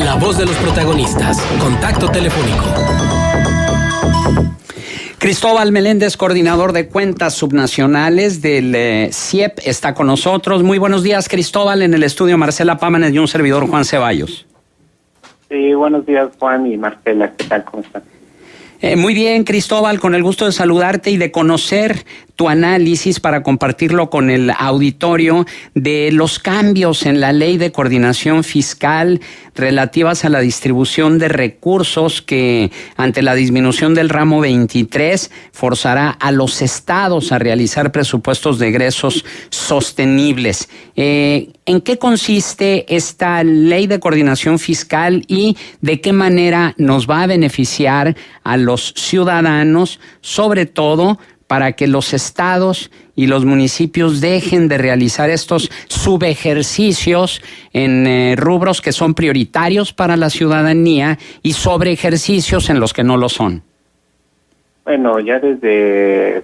La voz de los protagonistas. Contacto telefónico. Cristóbal Meléndez, coordinador de cuentas subnacionales del CIEP, está con nosotros. Muy buenos días, Cristóbal. En el estudio Marcela Pámanes y un servidor, Juan Ceballos. Sí, buenos días, Juan y Marcela. ¿Qué tal? ¿Cómo están? Muy bien, Cristóbal, con el gusto de saludarte y de conocer tu análisis para compartirlo con el auditorio de los cambios en la Ley de Coordinación Fiscal relativas a la distribución de recursos que, ante la disminución del ramo 23, forzará a los estados a realizar presupuestos de egresos sostenibles. ¿En qué consiste esta Ley de Coordinación Fiscal y de qué manera nos va a beneficiar a los ciudadanos, sobre todo para que los estados y los municipios dejen de realizar estos subejercicios en rubros que son prioritarios para la ciudadanía y sobreejercicios en los que no lo son? Bueno, ya desde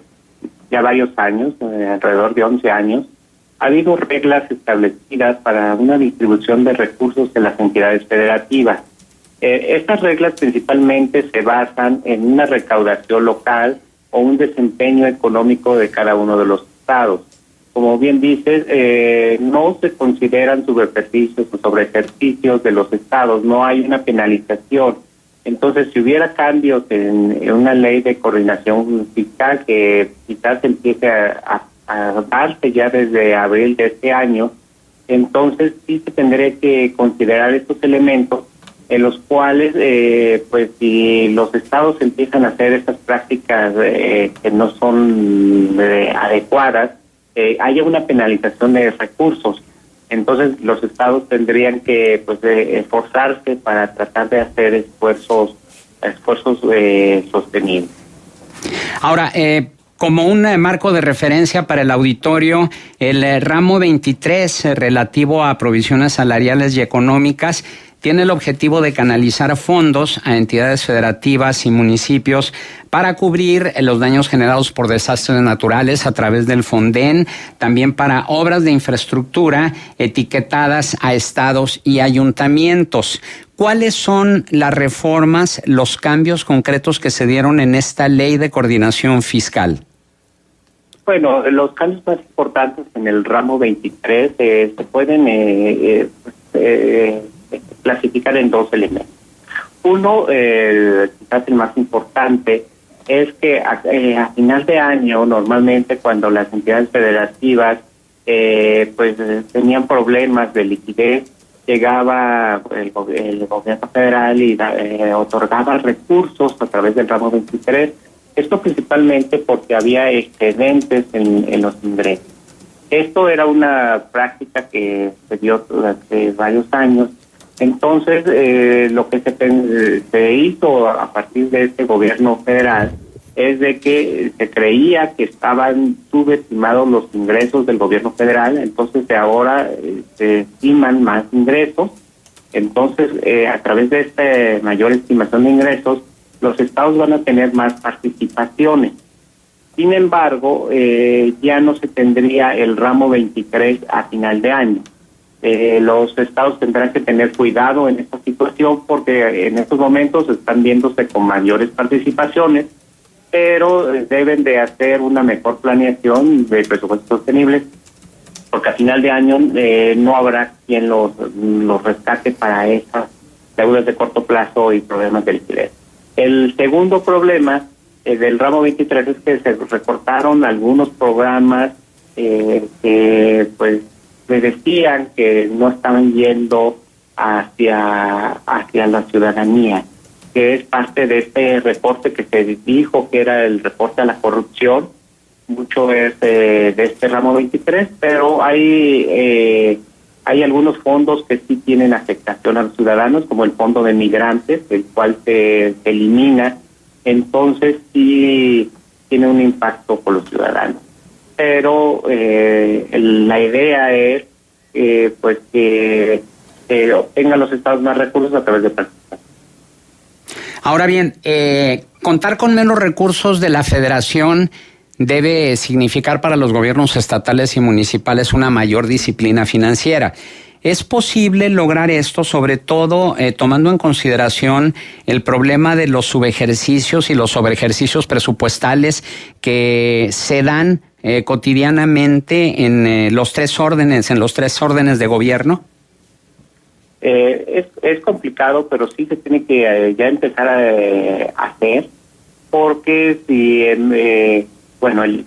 varios años, alrededor de 11 años, ha habido reglas establecidas para una distribución de recursos en las entidades federativas. Estas reglas principalmente se basan en una recaudación local o un desempeño económico de cada uno de los estados. Como bien dices, no se consideran subejercicios o sobreejercicios de los estados, no hay una penalización. Entonces, si hubiera cambios en una ley de coordinación fiscal que quizás empiece a darse ya desde abril de este año, entonces sí se tendría que considerar estos elementos en los cuales, pues si los estados empiezan a hacer estas prácticas que no son adecuadas, haya una penalización de recursos. Entonces los estados tendrían que esforzarse para tratar de hacer esfuerzos sostenibles. Ahora, como un marco de referencia para el auditorio, el ramo 23 relativo a provisiones salariales y económicas tiene el objetivo de canalizar fondos a entidades federativas y municipios para cubrir los daños generados por desastres naturales a través del Fonden, también para obras de infraestructura etiquetadas a estados y ayuntamientos. ¿Cuáles son las reformas, los cambios concretos que se dieron en esta Ley de Coordinación Fiscal? Bueno, los cambios más importantes en el ramo 23 se pueden clasificar en dos elementos. Uno, quizás el más importante, es que a final de año, normalmente cuando las entidades federativas tenían problemas de liquidez, llegaba el gobierno federal y otorgaba recursos a través del ramo 23. Esto principalmente porque había excedentes en los ingresos. Esto era una práctica que se dio durante varios años. Entonces, lo que se hizo a partir de este gobierno federal es de que se creía que estaban subestimados los ingresos del gobierno federal, entonces de ahora se estiman más ingresos. Entonces, a través de esta mayor estimación de ingresos, los estados van a tener más participaciones. Sin embargo, ya no se tendría el ramo 23 a final de año. Los estados tendrán que tener cuidado en esta situación porque en estos momentos están viéndose con mayores participaciones, pero deben de hacer una mejor planeación de presupuestos sostenibles porque a final de año no habrá quien los rescate para esas deudas de corto plazo y problemas de liquidez. El segundo problema del ramo 23 es que se recortaron algunos programas que me decían que no estaban yendo hacia la ciudadanía, que es parte de este reporte que se dijo que era el reporte a la corrupción. Mucho es de este ramo 23, pero hay algunos fondos que sí tienen afectación a los ciudadanos, como el fondo de migrantes, el cual se elimina, entonces sí tiene un impacto por los ciudadanos. Pero la idea es que obtengan los estados más recursos a través de participación. Ahora bien, contar con menos recursos de la federación debe significar para los gobiernos estatales y municipales una mayor disciplina financiera. ¿Es posible lograr esto, sobre todo tomando en consideración el problema de los subejercicios y los sobreejercicios presupuestales que se dan cotidianamente en los tres órdenes de gobierno? Es complicado, pero sí se tiene que ya empezar a hacer, porque si el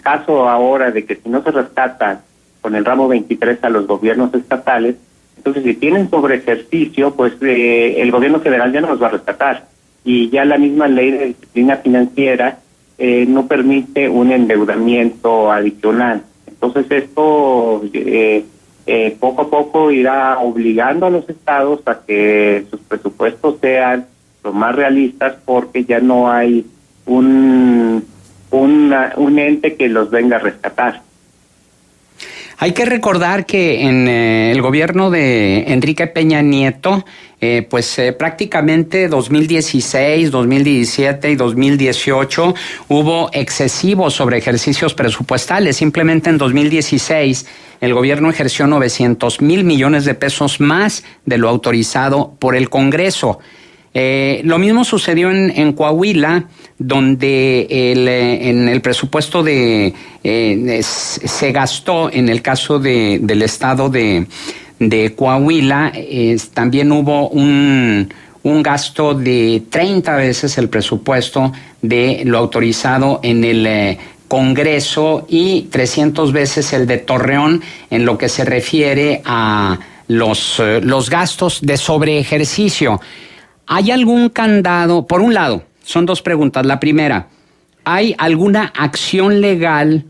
caso ahora de que si no se rescata con el ramo 23 a los gobiernos estatales, entonces si tienen sobreejercicio, pues el gobierno federal ya no los va a rescatar, y ya la misma ley de disciplina financiera no permite un endeudamiento adicional. Entonces esto poco a poco irá obligando a los estados a que sus presupuestos sean lo más realistas, porque ya no hay un ente que los venga a rescatar. Hay que recordar que en el gobierno de Enrique Peña Nieto, prácticamente 2016, 2017 y 2018 hubo excesivos sobreejercicios presupuestales. Simplemente en 2016 el gobierno ejerció 900,000 millones de pesos más de lo autorizado por el Congreso. Lo mismo sucedió en Coahuila, donde en el presupuesto se gastó, en el caso del estado de Coahuila, también hubo un gasto de 30 veces el presupuesto de lo autorizado en el Congreso y 300 veces el de Torreón en lo que se refiere a los gastos de sobreejercicio. ¿Hay algún candado? Por un lado, son dos preguntas. La primera, ¿hay alguna acción legal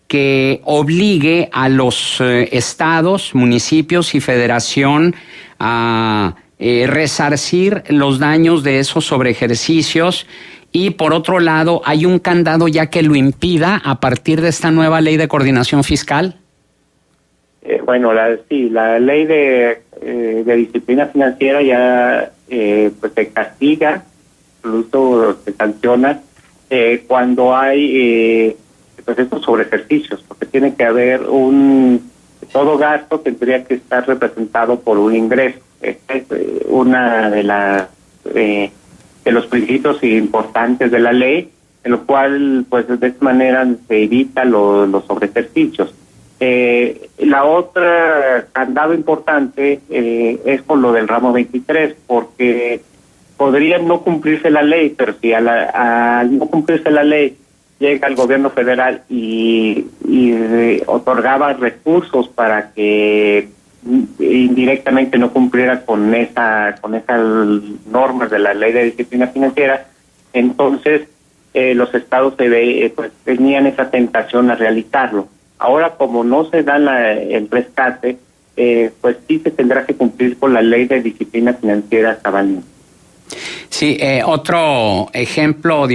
que obligue a los estados, municipios y federación a resarcir los daños de esos sobreejercicios? Y por otro lado, ¿hay un candado ya que lo impida a partir de esta nueva ley de coordinación fiscal? La ley de disciplina financiera ya se castiga, incluso se sanciona cuando hay estos sobreejercicios, porque tiene que haber todo gasto tendría que estar representado por un ingreso. Esta es una de los principios importantes de la ley, en lo cual pues de esta manera se evita los sobreejercicios. La otra candado importante es por lo del ramo 23, porque podría no cumplirse la ley, pero si al no cumplirse la ley llega el gobierno federal y otorgaba recursos para que indirectamente no cumpliera con esas normas de la ley de disciplina financiera, entonces los estados tenían esa tentación a realizarlo. Ahora, como no se da el rescate, pues sí se tendrá que cumplir con la ley de disciplina financiera cabalmente. Sí, otro ejemplo,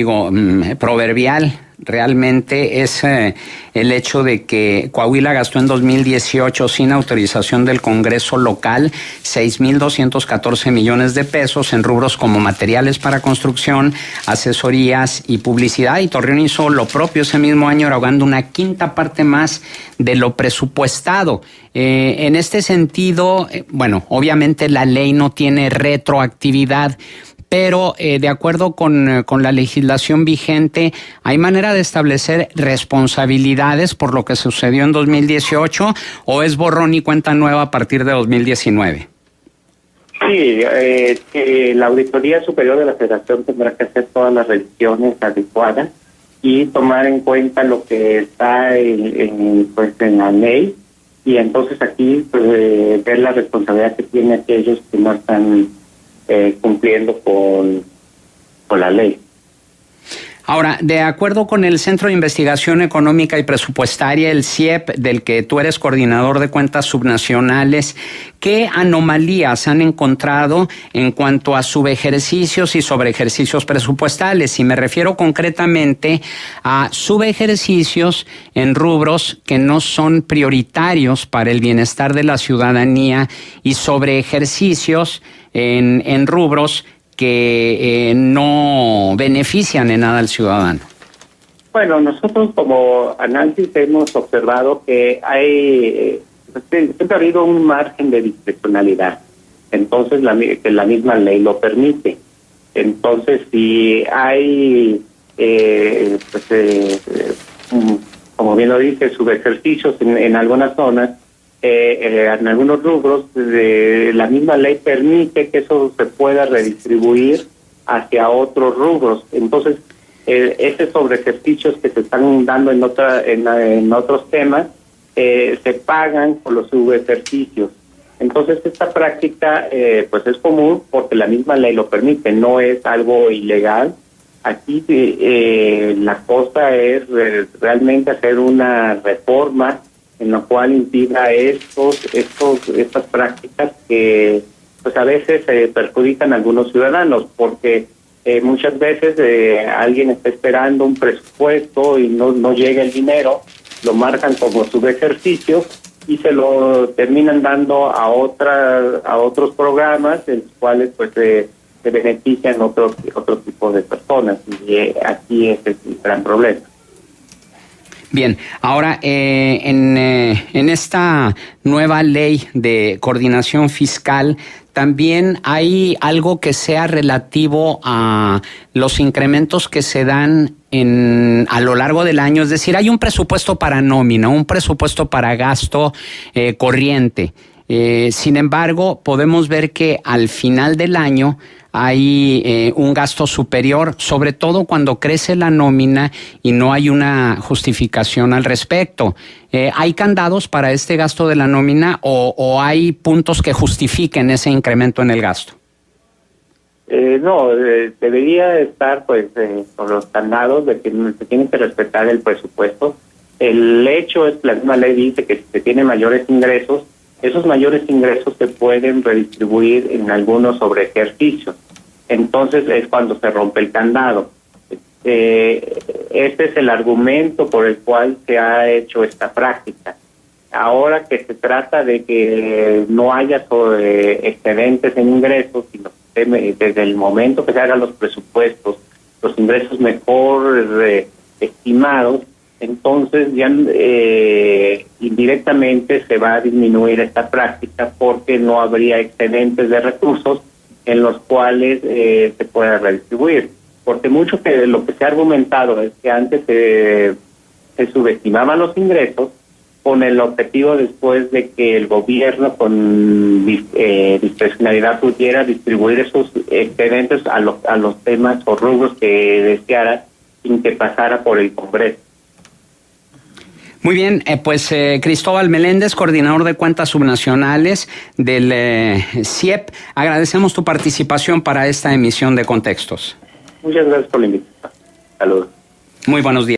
proverbial realmente es el hecho de que Coahuila gastó en 2018 sin autorización del Congreso local 6,214 millones de pesos en rubros como materiales para construcción, asesorías y publicidad, y Torreón hizo lo propio ese mismo año, erogando una quinta parte más de lo presupuestado. En este sentido, obviamente la ley no tiene retroactividad, pero de acuerdo con la legislación vigente, ¿hay manera de establecer responsabilidades por lo que sucedió en 2018 o es borrón y cuenta nueva a partir de 2019? Sí, la Auditoría Superior de la Federación tendrá que hacer todas las revisiones adecuadas y tomar en cuenta lo que está en la ley, y entonces aquí ver la responsabilidad que tienen aquellos que no están cumpliendo con la ley. Ahora, de acuerdo con el Centro de Investigación Económica y Presupuestaria, el CIEP, del que tú eres coordinador de cuentas subnacionales, ¿qué anomalías han encontrado en cuanto a subejercicios y sobreejercicios presupuestales? Y me refiero concretamente a subejercicios en rubros que no son prioritarios para el bienestar de la ciudadanía y sobreejercicios en rubros que no benefician en nada al ciudadano. Bueno, nosotros como análisis hemos observado que hay siempre ha habido un margen de discrecionalidad. Entonces la misma ley lo permite. Entonces si hay, como bien lo dice, subejercicios en algunas zonas, en algunos rubros, la misma ley permite que eso se pueda redistribuir hacia otros rubros. Entonces, esos sobreejercicios que se están dando en otros temas se pagan por los subejercicios. Entonces, esta práctica pues es común porque la misma ley lo permite, no es algo ilegal. Aquí la cosa es realmente hacer una reforma en la cual impida estas prácticas que pues a veces perjudican a algunos ciudadanos, porque muchas veces alguien está esperando un presupuesto y no llega el dinero, lo marcan como subejercicio y se lo terminan dando a otros programas en los cuales pues se benefician otro tipo de personas, y aquí es el gran problema. Bien, ahora en esta nueva ley de coordinación fiscal también hay algo que sea relativo a los incrementos que se dan a lo largo del año. Es decir, hay un presupuesto para nómina, un presupuesto para gasto corriente. Sin embargo, podemos ver que al final del año hay un gasto superior, sobre todo cuando crece la nómina y no hay una justificación al respecto. ¿Hay candados para este gasto de la nómina o hay puntos que justifiquen ese incremento en el gasto? No, debería estar pues con los candados de que se tiene que respetar el presupuesto. El hecho es que la misma ley dice que si se tiene mayores ingresos, esos mayores ingresos se pueden redistribuir en algunos sobreejercicios. Entonces es cuando se rompe el candado. Este es el argumento por el cual se ha hecho esta práctica. Ahora que se trata de que no haya excedentes en ingresos, sino desde el momento que se hagan los presupuestos, los ingresos mejor estimados, entonces ya indirectamente se va a disminuir esta práctica porque no habría excedentes de recursos en los cuales se pueda redistribuir. Porque mucho que lo que se ha argumentado es que antes se subestimaban los ingresos con el objetivo después de que el gobierno con discrecionalidad pudiera distribuir esos excedentes a los temas o rubros que deseara sin que pasara por el Congreso. Muy bien, pues Cristóbal Meléndez, coordinador de cuentas subnacionales del CIEP, agradecemos tu participación para esta emisión de Contextos. Muchas gracias por la invitación. Saludos. Muy buenos días.